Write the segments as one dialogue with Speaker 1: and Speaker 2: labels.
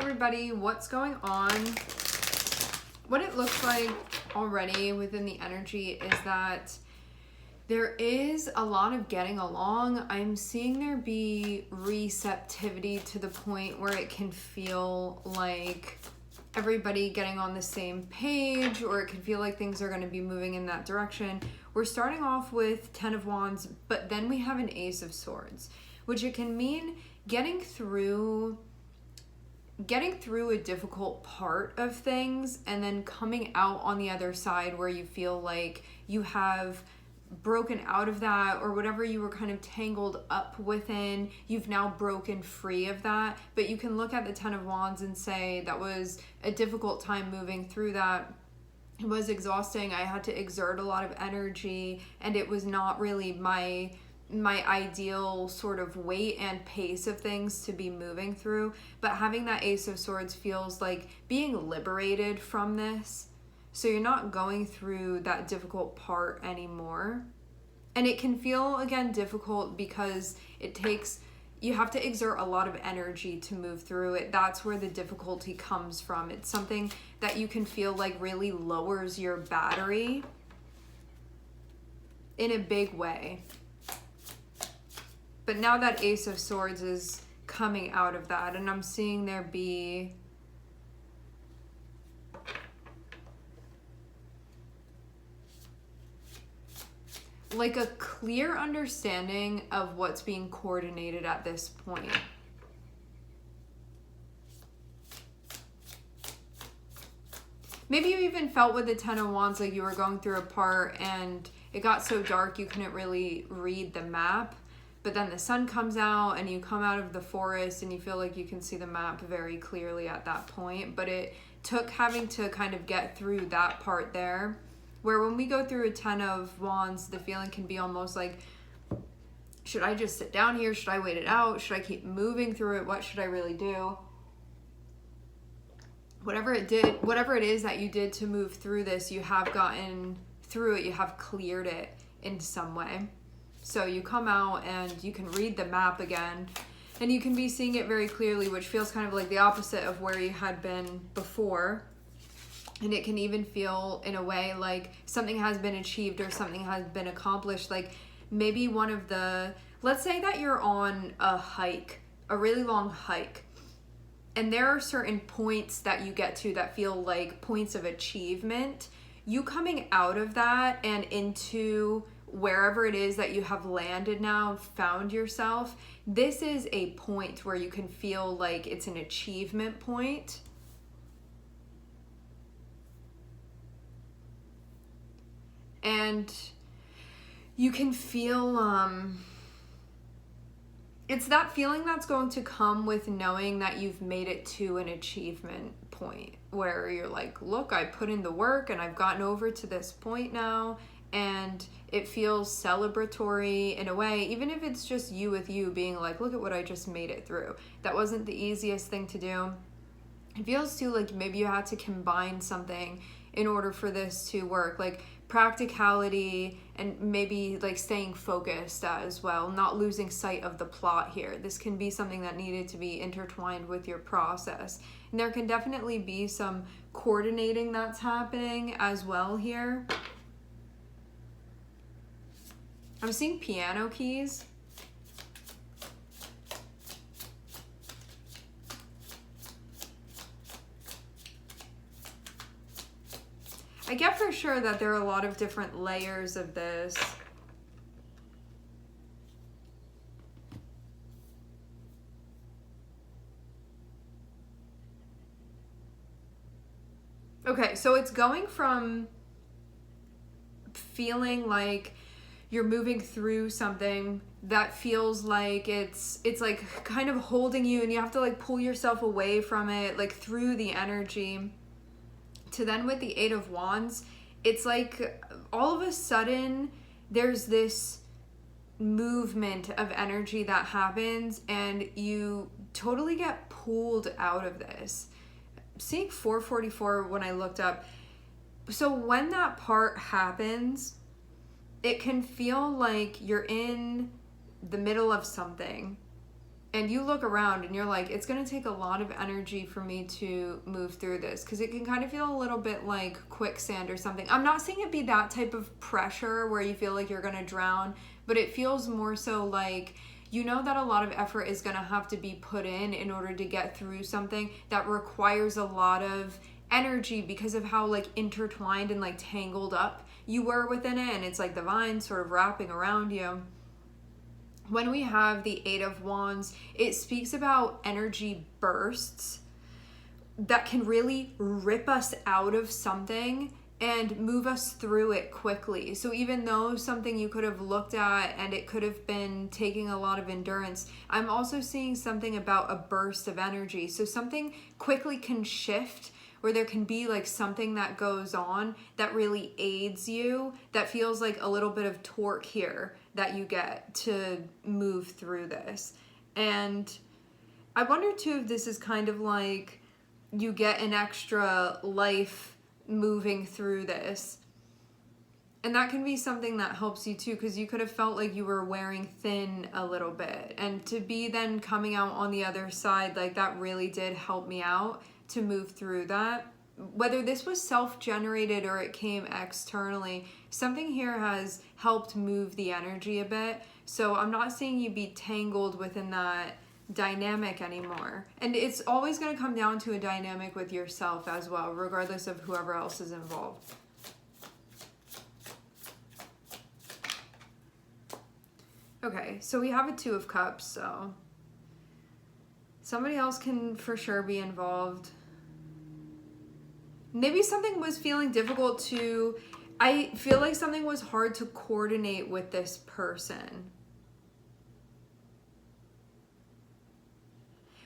Speaker 1: everybody, what's going on? What it looks like already within the energy is that there is a lot of getting along. I'm seeing there be receptivity to the point where it can feel like everybody getting on the same page, or it can feel like things are going to be moving in that direction. We're starting off with 10 of Wands, but then we have an Ace of Swords, which it can mean getting through a difficult part of things and then coming out on the other side where you feel like you have broken out of that, or whatever you were kind of tangled up within, you've now broken free of that. But you can look at the 10 of Wands and say that was a difficult time moving through that. It was exhausting. I had to exert a lot of energy, and it was not really my ideal sort of weight and pace of things to be moving through. But having that Ace of Swords feels like being liberated from this. So you're not going through that difficult part anymore. And it can feel, again, difficult because you have to exert a lot of energy to move through it. That's where the difficulty comes from. It's something that you can feel like really lowers your battery in a big way. But now that Ace of Swords is coming out of that, and I'm seeing there be like a clear understanding of what's being coordinated at this point. Maybe you even felt with the 10 of Wands like you were going through a part and it got so dark you couldn't really read the map. But then the sun comes out and you come out of the forest and you feel like you can see the map very clearly at that point. But it took having to kind of get through that part there. Where when we go through a 10 of Wands, the feeling can be almost like, should I just sit down here? Should I wait it out? Should I keep moving through it? What should I really do? Whatever it is that you did to move through this, you have gotten through it. You have cleared it in some way. So you come out and you can read the map again, and you can be seeing it very clearly, which feels kind of like the opposite of where you had been before. And it can even feel in a way like something has been achieved or something has been accomplished. Like maybe let's say that you're on a hike, a really long hike, and there are certain points that you get to that feel like points of achievement. You coming out of that and into wherever it is that you have landed now, found yourself, this is a point where you can feel like it's an achievement point. And you can feel, it's that feeling that's going to come with knowing that you've made it to an achievement point where you're like, look, I put in the work and I've gotten over to this point now. And it feels celebratory in a way, even if it's just you with you being like, look at what I just made it through. That wasn't the easiest thing to do. It feels too like maybe you had to combine something in order for this to work, like practicality and maybe like staying focused as well, not losing sight of the plot here. This can be something that needed to be intertwined with your process. And there can definitely be some coordinating that's happening as well here. I'm seeing piano keys. I get for sure that there are a lot of different layers of this. Okay, so it's going from feeling like you're moving through something that feels like it's like kind of holding you, and you have to like pull yourself away from it, like through the energy, to then with the 8 of Wands, it's like all of a sudden there's this movement of energy that happens and you totally get pulled out of this. Seeing 444 when I looked up. So when that part happens, it can feel like you're in the middle of something And you look around and you're like, it's going to take a lot of energy for me to move through this, because it can kind of feel a little bit like quicksand or something. I'm not saying it be that type of pressure where you feel like you're going to drown, but it feels more so like, you know, that a lot of effort is going to have to be put in order to get through something that requires a lot of energy because of how like intertwined and like tangled up you were within it, and it's like the vine sort of wrapping around you. When we have the Eight of Wands, it speaks about energy bursts that can really rip us out of something and move us through it quickly. So even though something you could have looked at and it could have been taking a lot of endurance, I'm also seeing something about a burst of energy. So something quickly can shift, where there can be like something that goes on that really aids you, that feels like a little bit of torque here that you get to move through this. And I wonder too if this is kind of like you get an extra life moving through this. And that can be something that helps you too, because you could have felt like you were wearing thin a little bit. And to be then coming out on the other side, like that really did help me out to move through that. Whether this was self-generated or it came externally, something here has helped move the energy a bit. So I'm not seeing you be tangled within that dynamic anymore. And it's always going to come down to a dynamic with yourself as well, regardless of whoever else is involved. Okay, so we have a Two of Cups, so somebody else can for sure be involved. Maybe something was feeling difficult to, I feel like something was hard to coordinate with this person.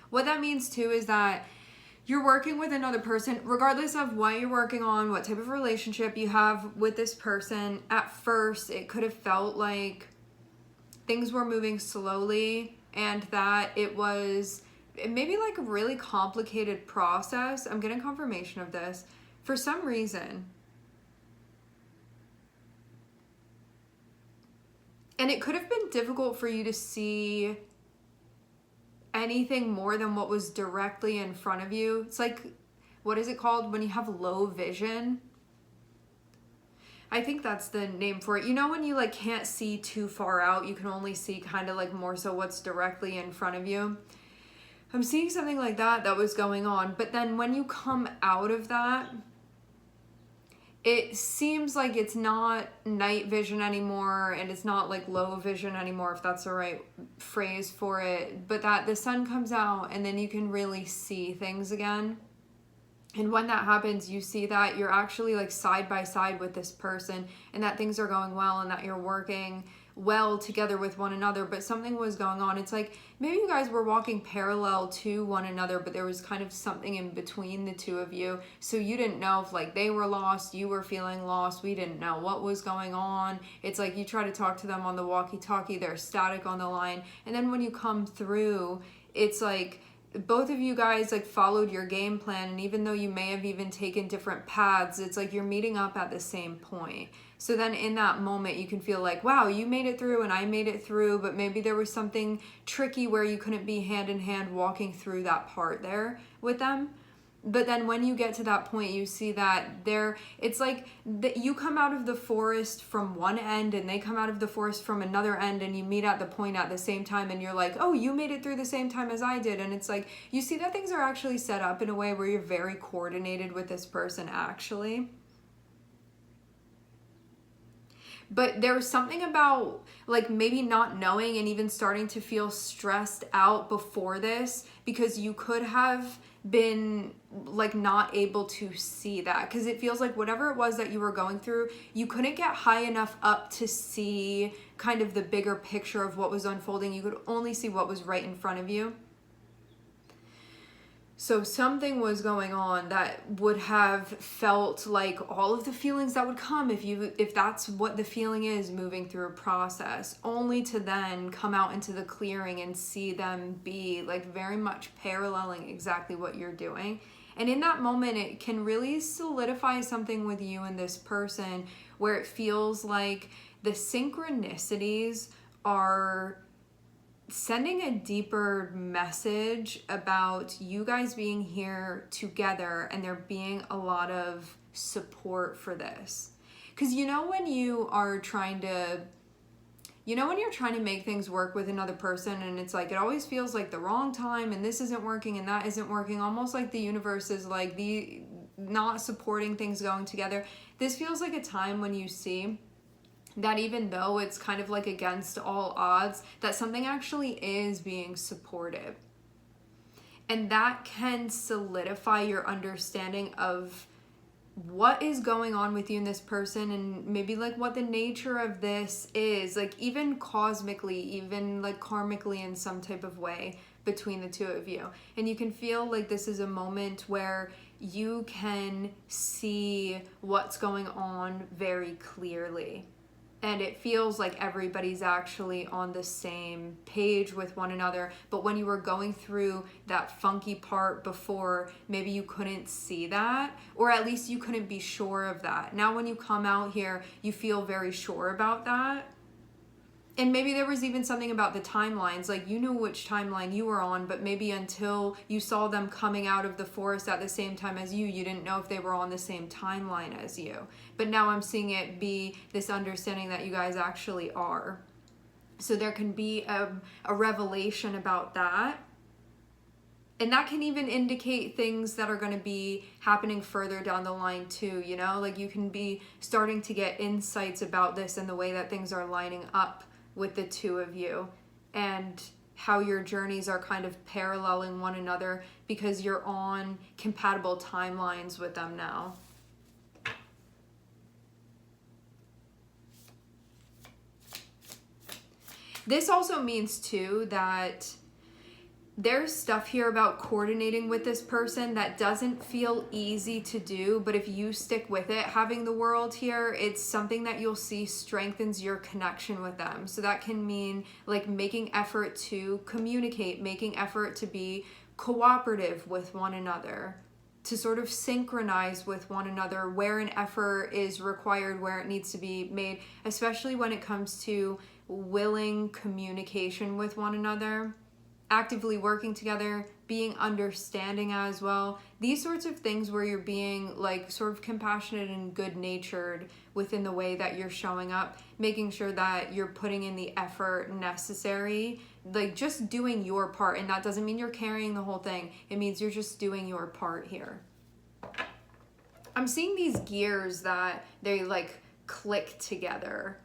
Speaker 1: What that means too is that you're working with another person, regardless of what you're working on, what type of relationship you have with this person. At first, it could have felt like things were moving slowly and that it was maybe like a really complicated process. I'm getting confirmation of this for some reason. And it could have been difficult for you to see anything more than what was directly in front of you. It's like, what is it called when you have low vision? I think that's the name for it. You know when you like can't see too far out, you can only see kind of like more so what's directly in front of you. I'm seeing something like that was going on. But then when you come out of that, it seems like it's not night vision anymore, and it's not like low vision anymore, if that's the right phrase for it, but that the sun comes out and then you can really see things again. And when that happens, you see that you're actually like side by side with this person, and that things are going well and that you're working well together with one another. But something was going on. It's like maybe you guys were walking parallel to one another, but there was kind of something in between the two of you. So you didn't know if like they were lost, you were feeling lost, we didn't know what was going on. It's like you try to talk to them on the walkie-talkie, they're static on the line. And then when you come through, it's like both of you guys like followed your game plan, and even though you may have even taken different paths, it's like you're meeting up at the same point. So then in that moment you can feel like, wow, you made it through and I made it through, but maybe there was something tricky where you couldn't be hand in hand walking through that part there with them. But then when you get to that point, you see that it's like you come out of the forest from one end and they come out of the forest from another end, and you meet at the point at the same time, and you're like, oh, you made it through the same time as I did. And it's like, you see that things are actually set up in a way where you're very coordinated with this person actually. But there was something about like maybe not knowing and even starting to feel stressed out before this, because you could have been like not able to see that, because it feels like whatever it was that you were going through, you couldn't get high enough up to see kind of the bigger picture of what was unfolding. You could only see what was right in front of you. So something was going on that would have felt like all of the feelings that would come if that's what the feeling is moving through a process, only to then come out into the clearing and see them be like very much paralleling exactly what you're doing. And in that moment, it can really solidify something with you and this person, where it feels like the synchronicities are sending a deeper message about you guys being here together and there being a lot of support for this. Because when you are trying to, when you're trying to make things work with another person and it's like, it always feels like the wrong time and this isn't working and that isn't working, almost like the universe is like not supporting things going together. This feels like a time when you see that even though it's kind of like against all odds, that something actually is being supportive. And that can solidify your understanding of what is going on with you and this person, and maybe like what the nature of this is, like even cosmically, even like karmically in some type of way between the two of you. And you can feel like this is a moment where you can see what's going on very clearly. And it feels like everybody's actually on the same page with one another. But when you were going through that funky part before, maybe you couldn't see that, or at least you couldn't be sure of that. Now when you come out here, you feel very sure about that. And maybe there was even something about the timelines, like you knew which timeline you were on, but maybe until you saw them coming out of the forest at the same time as you didn't know if they were on the same timeline as you. But now I'm seeing it be this understanding that you guys actually are. So there can be a revelation about that. And that can even indicate things that are going to be happening further down the line too, like you can be starting to get insights about this and the way that things are lining up with the two of you and how your journeys are kind of paralleling one another because you're on compatible timelines with them now. This also means too that there's stuff here about coordinating with this person that doesn't feel easy to do, but if you stick with it, having the world here, it's something that you'll see strengthens your connection with them. So that can mean like making effort to communicate, making effort to be cooperative with one another, to sort of synchronize with one another where an effort is required, where it needs to be made, especially when it comes to willing communication with one another. Actively working together, being understanding as well. These sorts of things where you're being like sort of compassionate and good-natured within the way that you're showing up, making sure that you're putting in the effort necessary, like just doing your part. And that doesn't mean you're carrying the whole thing. It means you're just doing your part here. I'm seeing these gears that they like click together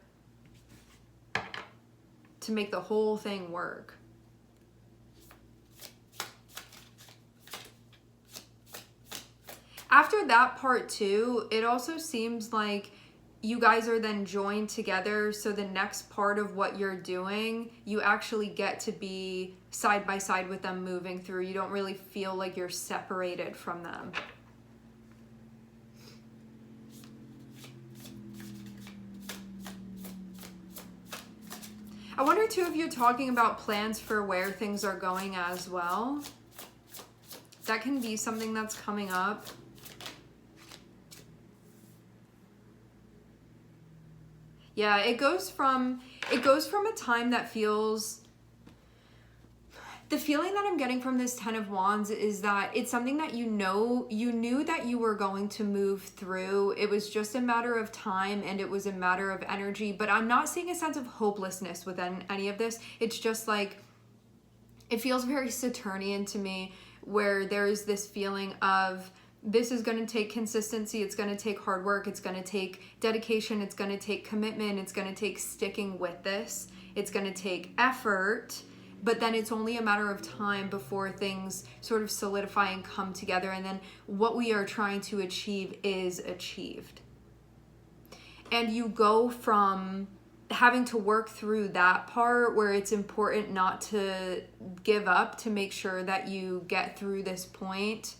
Speaker 1: to make the whole thing work. After that part too, it also seems like you guys are then joined together. So the next part of what you're doing, you actually get to be side by side with them moving through. You don't really feel like you're separated from them. I wonder too if you're talking about plans for where things are going as well. That can be something that's coming up. Yeah, it goes from a time that feels, the feeling that I'm getting from this Ten of Wands is that it's something that you knew that you were going to move through. It was just a matter of time and it was a matter of energy, but I'm not seeing a sense of hopelessness within any of this. It's just like, it feels very Saturnian to me, where there's this feeling of, this is going to take consistency, it's going to take hard work, it's going to take dedication, it's going to take commitment, it's going to take sticking with this, it's going to take effort, but then it's only a matter of time before things sort of solidify and come together, and then what we are trying to achieve is achieved. And you go from having to work through that part where it's important not to give up, to make sure that you get through this point,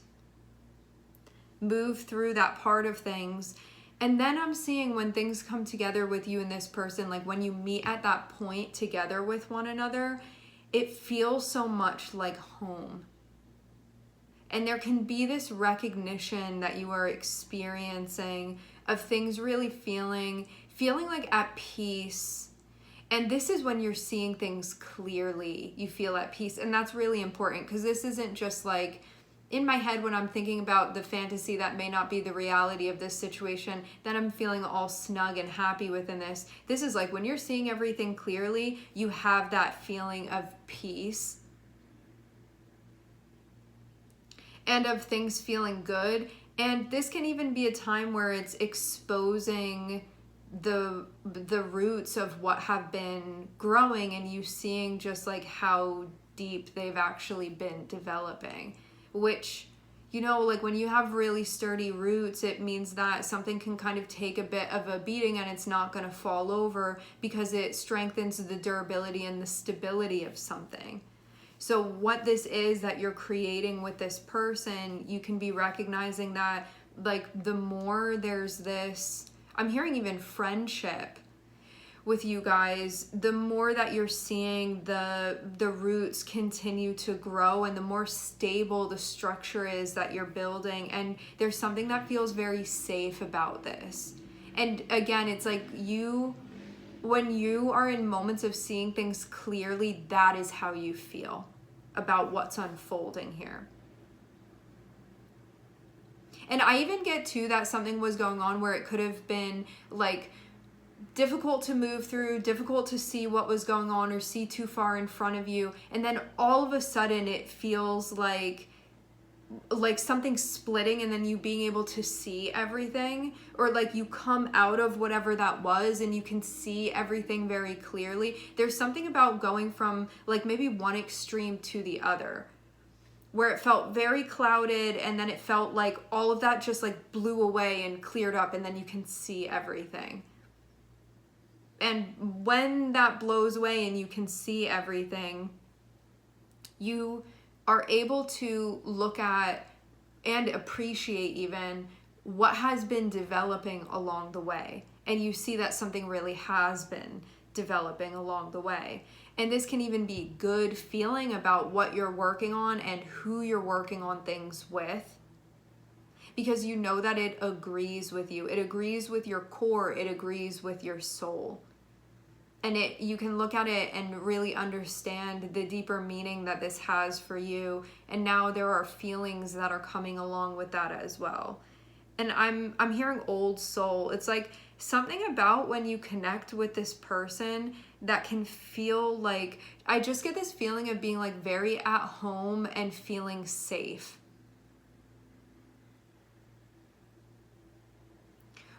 Speaker 1: move through that part of things. And then I'm seeing when things come together with you and this person, like when you meet at that point together with one another, it feels so much like home. And there can be this recognition that you are experiencing of things really feeling like at peace. And this is when you're seeing things clearly. You feel at peace. And that's really important, because this isn't just like in my head when I'm thinking about the fantasy that may not be the reality of this situation, then I'm feeling all snug and happy within this. This is like when you're seeing everything clearly, you have that feeling of peace and of things feeling good. And this can even be a time where it's exposing the roots of what have been growing, and you seeing just like how deep they've actually been developing. Which, you know, like when you have really sturdy roots, it means that something can kind of take a bit of a beating and it's not going to fall over, because it strengthens the durability and the stability of something. So what this is that you're creating with this person, you can be recognizing that like the more there's this, I'm hearing even friendship with you guys, the more that you're seeing the roots continue to grow, and the more stable the structure is that you're building. And there's something that feels very safe about this. And again, it's like when you are in moments of seeing things clearly, that is how you feel about what's unfolding here. And I even get too that something was going on where it could have been like difficult to move through, difficult to see what was going on or see too far in front of you. And then all of a sudden it feels like something splitting, and then you being able to see everything, or like you come out of whatever that was and you can see everything very clearly. There's something about going from like maybe one extreme to the other, where it felt very clouded, and then it felt like all of that just like blew away and cleared up, and then you can see everything. And when that blows away and you can see everything, you are able to look at and appreciate even what has been developing along the way. And you see that something really has been developing along the way. And this can even be good feeling about what you're working on and who you're working on things with, because you know that it agrees with you. It agrees with your core. It agrees with your soul. And you can look at it and really understand the deeper meaning that this has for you. And now there are feelings that are coming along with that as well. And I'm hearing old soul. It's like something about when you connect with this person that can feel like, I just get this feeling of being like very at home and feeling safe.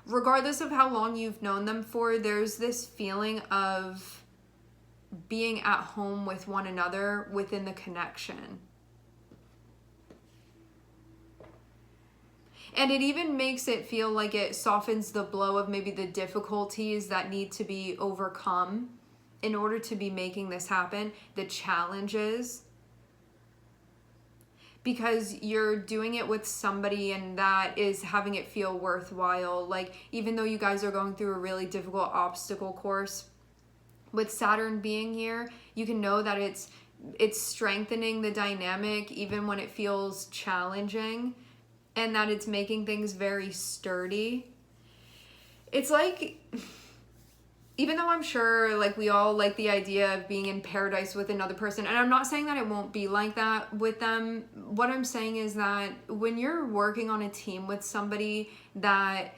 Speaker 1: Regardless of how long you've known them for, there's this feeling of being at home with one another within the connection. And it even makes it feel like it softens the blow of maybe the difficulties that need to be overcome in order to be making this happen, the challenges. Because you're doing it with somebody and that is having it feel worthwhile. Like, even though you guys are going through a really difficult obstacle course, with Saturn being here, you can know that it's strengthening the dynamic even when it feels challenging, and that it's making things very sturdy. It's like, even though I'm sure like we all like the idea of being in paradise with another person, and I'm not saying that it won't be like that with them. What I'm saying is that when you're working on a team with somebody, that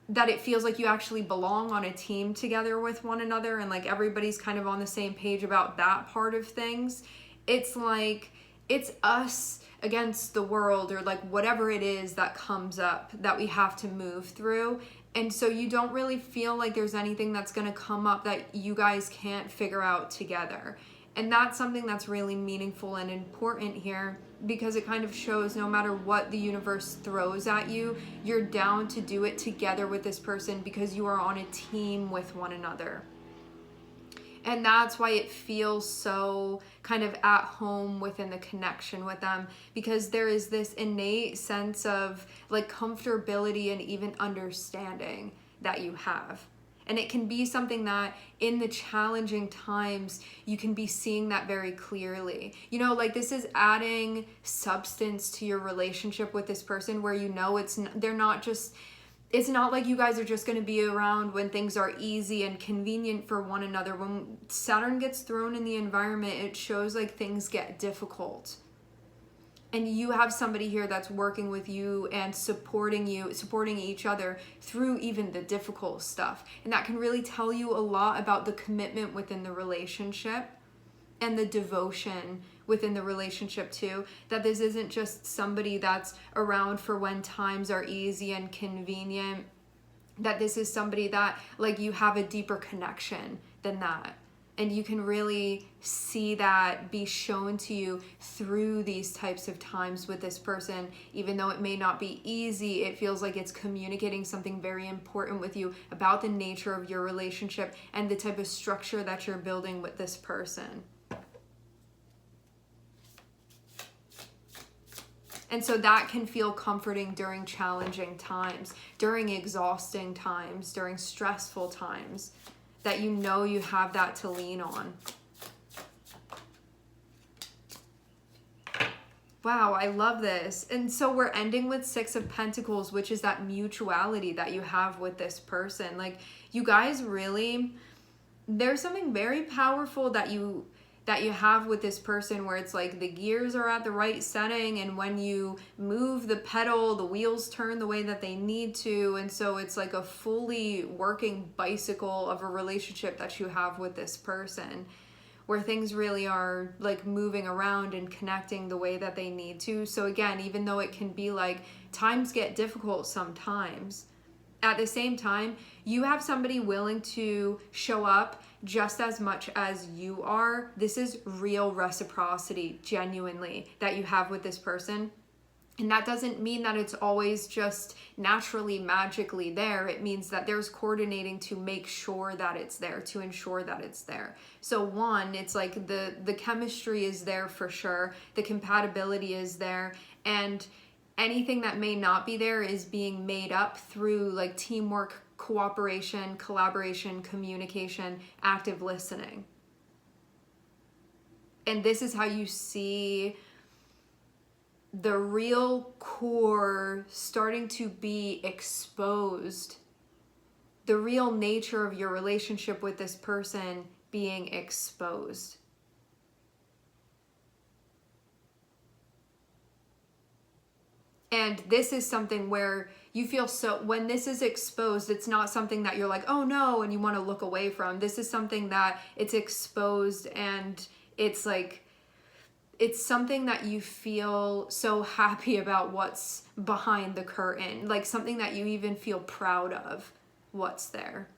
Speaker 1: it feels like you actually belong on a team together with one another, and like everybody's kind of on the same page about that part of things. It's like it's us against the world, or like whatever it is that comes up that we have to move through. And so you don't really feel like there's anything that's going to come up that you guys can't figure out together. And that's something that's really meaningful and important here, because it kind of shows no matter what the universe throws at you, you're down to do it together with this person because you are on a team with one another. And that's why it feels so kind of at home within the connection with them, because there is this innate sense of like comfortability and even understanding that you have. And it can be something that in the challenging times, you can be seeing that very clearly. You know, like this is adding substance to your relationship with this person, where you know they're not just it's not like you guys are just going to be around when things are easy and convenient for one another. When Saturn gets thrown in the environment, it shows like things get difficult. And you have somebody here that's working with you and supporting each other through even the difficult stuff. And that can really tell you a lot about the commitment within the relationship and the devotion within the relationship too. That this isn't just somebody that's around for when times are easy and convenient. That this is somebody that like you have a deeper connection than that. And you can really see that be shown to you through these types of times with this person. Even though it may not be easy, it feels like it's communicating something very important with you about the nature of your relationship and the type of structure that you're building with this person. And so that can feel comforting during challenging times, during exhausting times, during stressful times. That you know you have that to lean on. Wow, I love this. And so we're ending with 6 of Pentacles, which is that mutuality that you have with this person. Like, you guys really, there's something very powerful that you have with this person where it's like the gears are at the right setting, and when you move the pedal, the wheels turn the way that they need to. And so it's like a fully working bicycle of a relationship that you have with this person, where things really are like moving around and connecting the way that they need to. So again, even though it can be like times get difficult sometimes, at the same time, you have somebody willing to show up just as much as you are. This is real reciprocity, genuinely, that you have with this person. And that doesn't mean that it's always just naturally, magically there. It means that there's coordinating to make sure that it's there, to ensure that it's there. So one, it's like the chemistry is there for sure. The compatibility is there. And anything that may not be there is being made up through like teamwork, cooperation, collaboration, communication, active listening. And this is how you see the real core starting to be exposed. The real nature of your relationship with this person being exposed. And this is something where you feel so, when this is exposed, it's not something that you're like, oh no, and you want to look away from. This is something that it's exposed, and it's like, it's something that you feel so happy about what's behind the curtain. Like something that you even feel proud of what's there.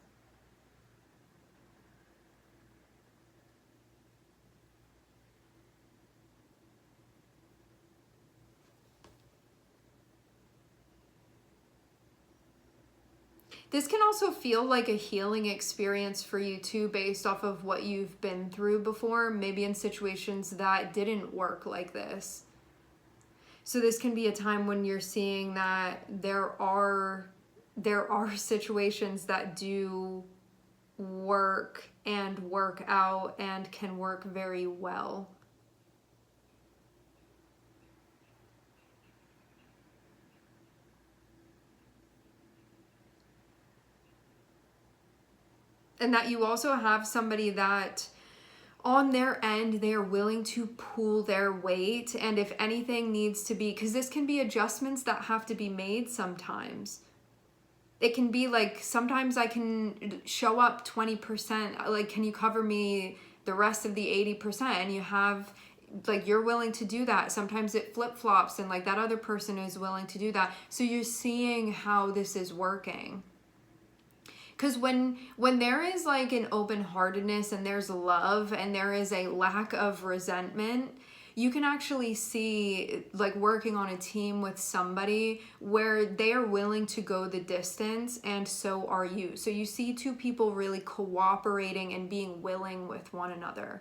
Speaker 1: This can also feel like a healing experience for you too, based off of what you've been through before, maybe in situations that didn't work like this. So this can be a time when you're seeing that there are situations that do work and work out and can work very well. And that you also have somebody that on their end, they are willing to pull their weight. And if anything needs to be, because this can be adjustments that have to be made sometimes. It can be like, sometimes I can show up 20%. Like, can you cover me the rest of the 80%? And you have, like, you're willing to do that. Sometimes it flip-flops and like that other person is willing to do that. So you're seeing how this is working. Because when there is like an open-heartedness and there's love and there is a lack of resentment, you can actually see like working on a team with somebody where they are willing to go the distance, and so are you. So you see two people really cooperating and being willing with one another.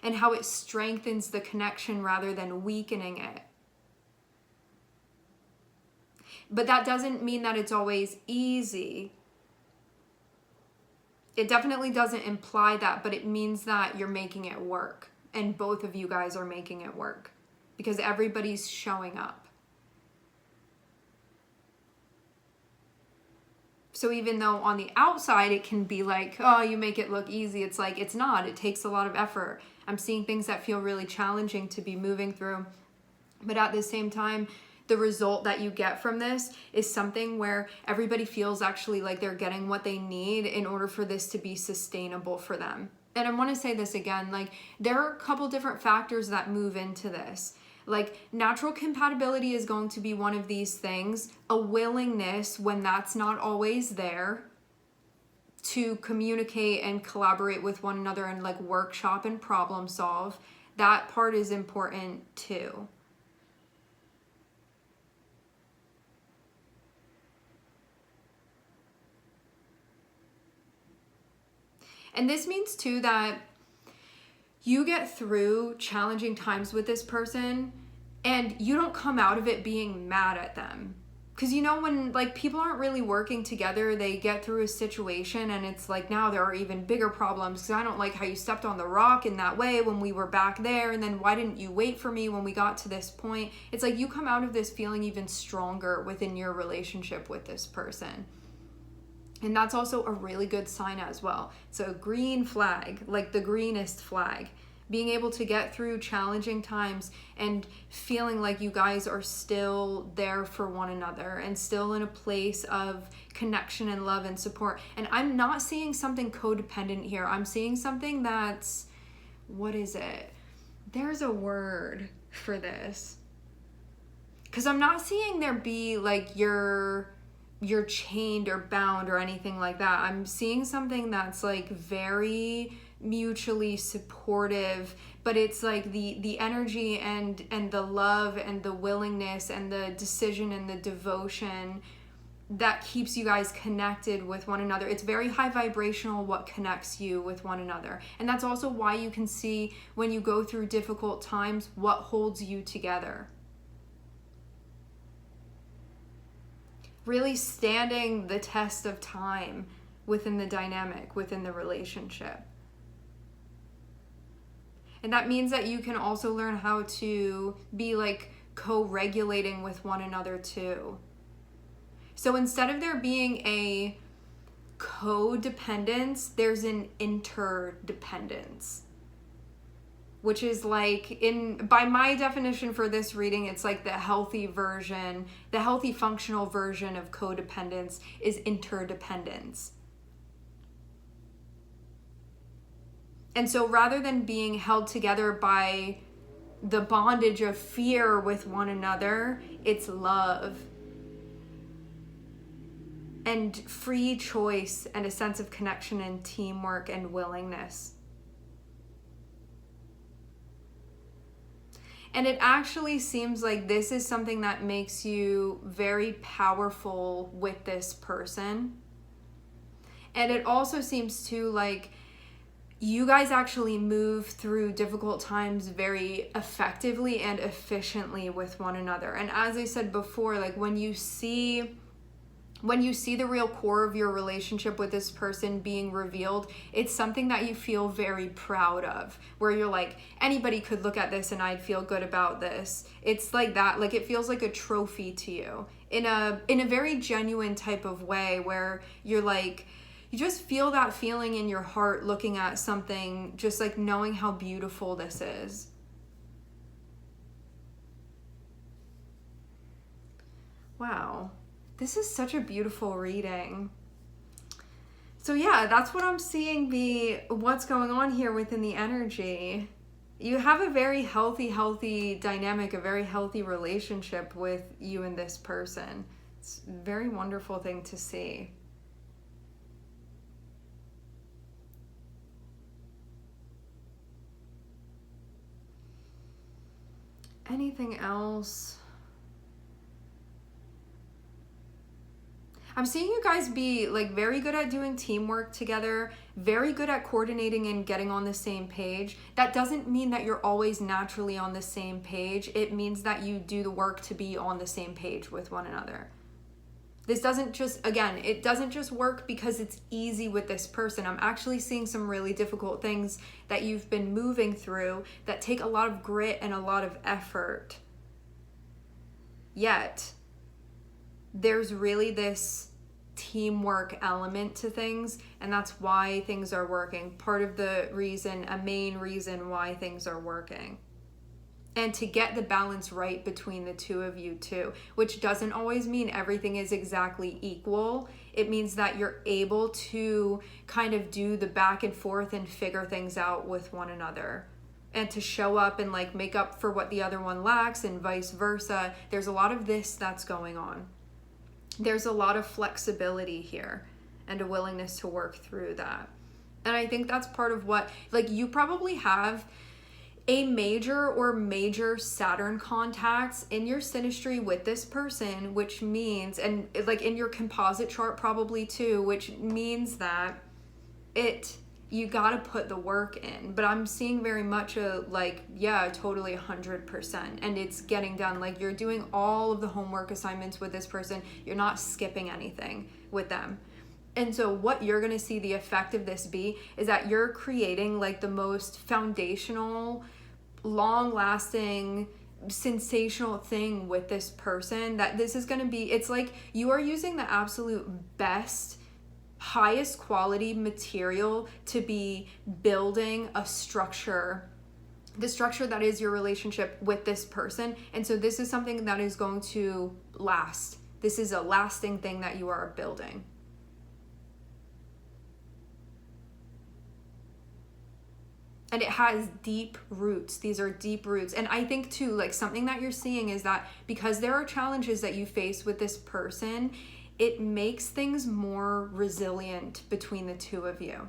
Speaker 1: And how it strengthens the connection rather than weakening it. But that doesn't mean that it's always easy. It definitely doesn't imply that, but it means that you're making it work. And both of you guys are making it work. Because everybody's showing up. So even though on the outside it can be like, oh, you make it look easy, it's like, it's not. It takes a lot of effort. I'm seeing things that feel really challenging to be moving through. But at the same time, the result that you get from this is something where everybody feels actually like they're getting what they need in order for this to be sustainable for them. And I want to say this again, like there are a couple different factors that move into this. Like natural compatibility is going to be one of these things, a willingness when that's not always there to communicate and collaborate with one another and like workshop and problem solve. That part is important too. And this means too that you get through challenging times with this person and you don't come out of it being mad at them. Because you know when like people aren't really working together, they get through a situation and it's like now there are even bigger problems because I don't like how you stepped on the rock in that way when we were back there, and then why didn't you wait for me when we got to this point? It's like you come out of this feeling even stronger within your relationship with this person. And that's also a really good sign as well. It's a green flag, like the greenest flag. Being able to get through challenging times and feeling like you guys are still there for one another and still in a place of connection and love and support. And I'm not seeing something codependent here. I'm seeing something that's, what is it? There's a word for this. Because I'm not seeing there be like you're chained or bound or anything like that. I'm seeing something that's like very mutually supportive, but it's like the energy and the love and the willingness and the decision and the devotion that keeps you guys connected with one another. It's very high vibrational what connects you with one another. And that's also why you can see when you go through difficult times what holds you together. Really standing the test of time within the dynamic, within the relationship. And that means that you can also learn how to be like co-regulating with one another too. So instead of there being a codependence, there's an interdependence. Which is like, by my definition for this reading, it's like the healthy version, the healthy functional version of codependence is interdependence. And so rather than being held together by the bondage of fear with one another, it's love and free choice and a sense of connection and teamwork and willingness. And it actually seems like this is something that makes you very powerful with this person. And it also seems too like you guys actually move through difficult times very effectively and efficiently with one another. And as I said before, like when you see the real core of your relationship with this person being revealed, it's something that you feel very proud of, where you're like, anybody could look at this and I'd feel good about this. It's like that, like it feels like a trophy to you in a very genuine type of way, where you're like, you just feel that feeling in your heart looking at something, just like knowing how beautiful this is. Wow. This is such a beautiful reading. So yeah, that's what I'm seeing be what's going on here within the energy. You have a very healthy dynamic, a very healthy relationship with you and this person. It's a very wonderful thing to see. Anything else? I'm seeing you guys be like very good at doing teamwork together, very good at coordinating and getting on the same page. That doesn't mean that you're always naturally on the same page. It means that you do the work to be on the same page with one another. This doesn't just, again, it doesn't just work because it's easy with this person. I'm actually seeing some really difficult things that you've been moving through that take a lot of grit and a lot of effort. Yet, there's really this teamwork element to things, and that's why things are working. Part of the reason, a main reason why things are working. And to get the balance right between the two of you too, which doesn't always mean everything is exactly equal. It means that you're able to kind of do the back and forth and figure things out with one another, and to show up and like make up for what the other one lacks and vice versa. There's a lot of this that's going on. There's a lot of flexibility here and a willingness to work through that. And I think that's part of what, like, you probably have a major or major Saturn contacts in your synastry with this person, which means, and like in your composite chart probably too, which means that you got to put the work in. But I'm seeing very much a like, yeah, totally 100%. And it's getting done. Like, you're doing all of the homework assignments with this person. You're not skipping anything with them. And so what you're going to see the effect of this be is that you're creating like the most foundational, long-lasting, sensational thing with this person. That this is going to be, it's like you are using the absolute best, highest quality material to be building a structure, the structure that is your relationship with this person. And so this is something that is going to last. This is a lasting thing that you are building. And it has deep roots. These are deep roots. And I think too, like, something that you're seeing is that because there are challenges that you face with this person, it makes things more resilient between the two of you.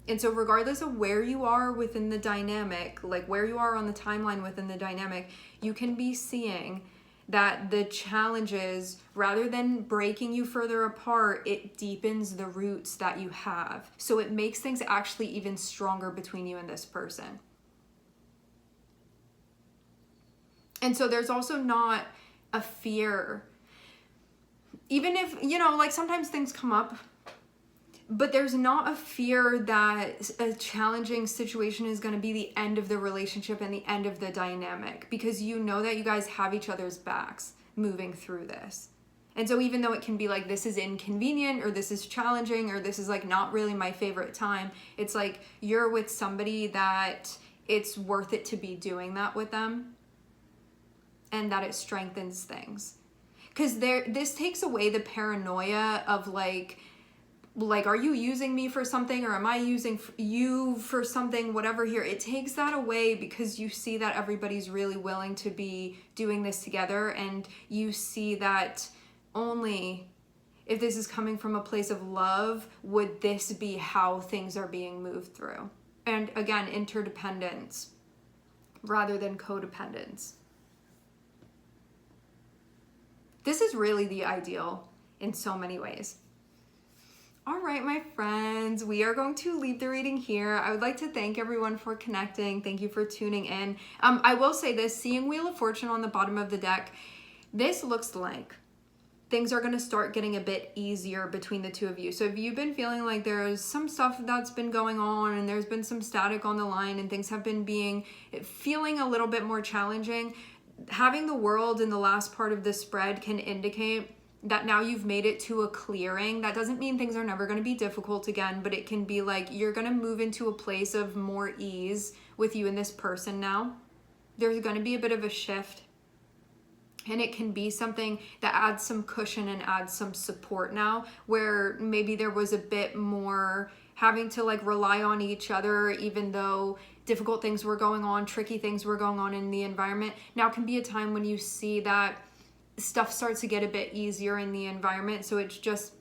Speaker 1: And so regardless of where you are within the dynamic, like where you are on the timeline within the dynamic, you can be seeing that the challenges, rather than breaking you further apart, it deepens the roots that you have. So it makes things actually even stronger between you and this person. And so there's also not a fear. Even if, you know, like sometimes things come up, but there's not a fear that a challenging situation is going to be the end of the relationship and the end of the dynamic, because you know that you guys have each other's backs moving through this. And so even though it can be like, this is inconvenient, or this is challenging, or this is like not really my favorite time, it's like you're with somebody that it's worth it to be doing that with them, and that it strengthens things. Because this takes away the paranoia of like, are you using me for something, or am I using you for something, whatever here. It takes that away because you see that everybody's really willing to be doing this together, and you see that only if this is coming from a place of love would this be how things are being moved through. And again, interdependence rather than codependence. This is really the ideal in so many ways. All right, my friends, we are going to leave the reading here. I would like to thank everyone for connecting. Thank you for tuning in. I will say this, seeing Wheel of Fortune on the bottom of the deck, this looks like things are going to start getting a bit easier between the two of you. So if you've been feeling like there's some stuff that's been going on and there's been some static on the line and things have been feeling a little bit more challenging, having the World in the last part of the spread can indicate that now you've made it to a clearing. That doesn't mean things are never going to be difficult again, but it can be like you're going to move into a place of more ease with you and this person now. There's going to be a bit of a shift, and it can be something that adds some cushion and adds some support now, where maybe there was a bit more having to like rely on each other, even though difficult things were going on, tricky things were going on in the environment. Now can be a time when you see that stuff starts to get a bit easier in the environment. So it's just,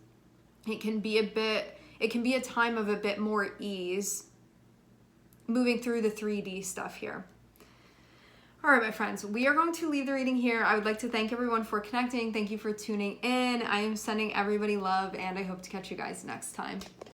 Speaker 1: it can be a time of a bit more ease moving through the 3D stuff here. All right, my friends, we are going to leave the reading here. I would like to thank everyone for connecting. Thank you for tuning in. I am sending everybody love, and I hope to catch you guys next time.